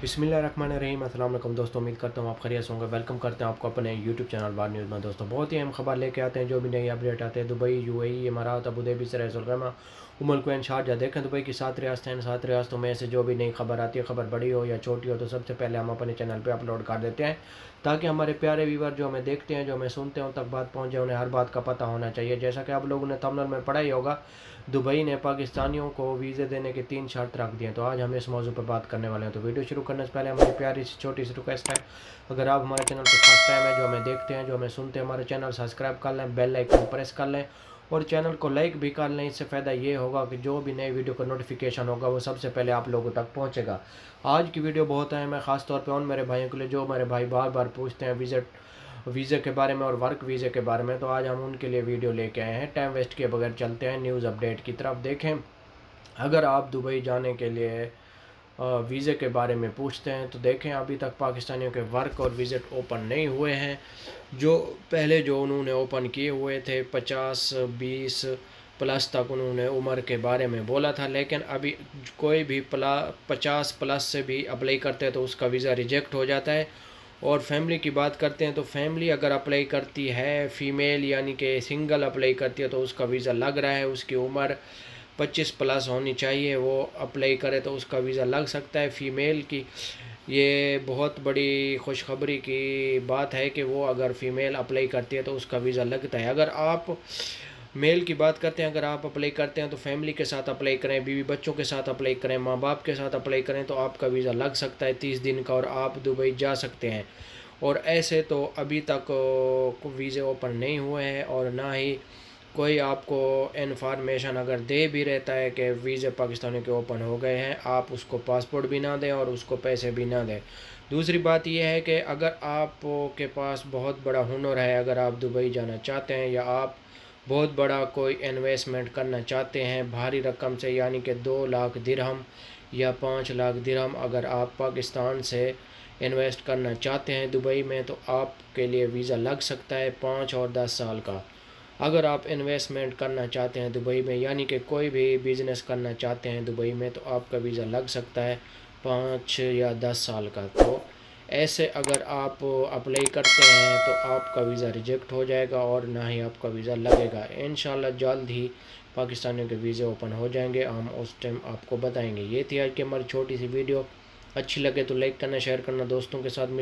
बिस्मिल्लाहिर्रहमानिर्रहीम। अस्सलाम वालेकुम दोस्तों, उम्मीद करता हूँ आप खैरियत से होंगे। वेलकम करते हैं आपको अपने यूट्यूब चैनल बार न्यूज़ में। दोस्तों बहुत ही अहम खबर लेके आते हैं, जो भी नई अपडेट आते हैं दुबई, यूएई, इमारात, अबू धाबी, सराय उमल कुवैत, शारजा। देखें दुबई की 7 रियासतें हैं, 7 रियासतों में से जो भी नई खबर आती है, खबर बड़ी हो या छोटी हो, तो सबसे पहले हम अपने चैनल पर अपलोड कर देते हैं, ताकि हमारे प्यारे व्यूवर जो हमें देखते हैं, जो हमें सुनते हैं, उन तक बात पहुँचे। उन्हें हर बात का पता होना चाहिए। जैसा कि आप लोगों ने थंबनेल में पढ़ा ही होगा, दुबई ने पाकिस्तानियों को वीज़े देने के 3 शर्त रख दिए। तो आज हम इस मौजू पर बात करने वाले हैं। तो वीडियो शुरू करने से पहले हमारी प्यारी सी छोटी सी रिक्वेस्ट है, अगर आप हमारे चैनल पर फर्स्ट टाइम है, जो हमें देखते हैं, जो हमें सुनते हैं, हमारे चैनल सब्सक्राइब कर लें, बेल आइकन प्रेस कर लें और चैनल को लाइक भी कर लें। इससे फ़ायदा ये होगा कि जो भी नए वीडियो का नोटिफिकेशन होगा वो सबसे पहले आप लोगों तक पहुँचेगा। आज की वीडियो बहुत अहम है, ख़ासतौर पर उन मेरे भाइयों के लिए जो मेरे भाई बार बार पूछते हैं वीज़े के बारे में और वर्क वीज़े के बारे में। तो आज हम उनके लिए वीडियो लेके आए हैं। टाइम वेस्ट किए बगैर चलते हैं न्यूज़ अपडेट की तरफ। देखें, अगर आप दुबई जाने के लिए वीज़े के बारे में पूछते हैं, तो देखें अभी तक पाकिस्तानियों के वर्क और विज़िट ओपन नहीं हुए हैं। जो पहले जो उन्होंने ओपन किए हुए थे 50-20 प्लस तक उन्होंने उम्र के बारे में बोला था, लेकिन अभी कोई भी 50 प्लस से भी अप्लाई करते हैं तो उसका वीज़ा रिजेक्ट हो जाता है। और फैमिली की बात करते हैं तो फैमिली अगर अप्लाई करती है, फ़ीमेल यानी कि सिंगल अप्लाई करती है, तो उसका वीज़ा लग रहा है। उसकी उम्र 25 प्लस होनी चाहिए, वो अप्लाई करे तो उसका वीज़ा लग सकता है। फ़ीमेल की ये बहुत बड़ी खुशखबरी की बात है कि वो अगर फ़ीमेल अप्लाई करती है तो उसका वीज़ा लगता है। अगर आप मेल की बात करते हैं, अगर आप अप्लाई करते हैं तो फैमिली के साथ अप्लाई करें, बीवी बच्चों के साथ अप्लाई करें, माँ बाप के साथ अप्लाई करें, तो आपका वीज़ा लग सकता है 30 दिन का और आप दुबई जा सकते हैं। और ऐसे तो अभी तक वीज़े ओपन नहीं हुए हैं और ना ही कोई आपको इन्फॉर्मेशन अगर दे भी रहता है कि वीज़े पाकिस्तानियों के ओपन हो गए हैं, आप उसको पासपोर्ट भी ना दें और उसको पैसे भी ना दें। दूसरी बात यह है कि अगर आप के पास बहुत बड़ा हुनर है, अगर आप दुबई जाना चाहते हैं या आप बहुत बड़ा कोई इन्वेस्टमेंट करना चाहते हैं भारी रकम से, यानी कि 2 लाख दिरहम या 5 लाख दिरहम, अगर आप पाकिस्तान से इन्वेस्ट करना चाहते हैं दुबई में, तो आपके लिए वीज़ा लग सकता है 5 और 10 साल का। अगर आप इन्वेस्टमेंट करना चाहते हैं दुबई में, यानी कि कोई भी बिज़नेस करना चाहते हैं दुबई में, तो आपका वीज़ा लग सकता है 5 या 10 साल का। तो ऐसे अगर आप अप्लाई करते हैं तो आपका वीज़ा रिजेक्ट हो जाएगा और ना ही आपका वीज़ा लगेगा। इंशाल्लाह जल्द ही पाकिस्तानियों के वीज़े ओपन हो जाएंगे, हम उस टाइम आपको बताएंगे। ये थी आज की हमारी छोटी सी वीडियो। अच्छी लगे तो लाइक करना, शेयर करना, दोस्तों के साथ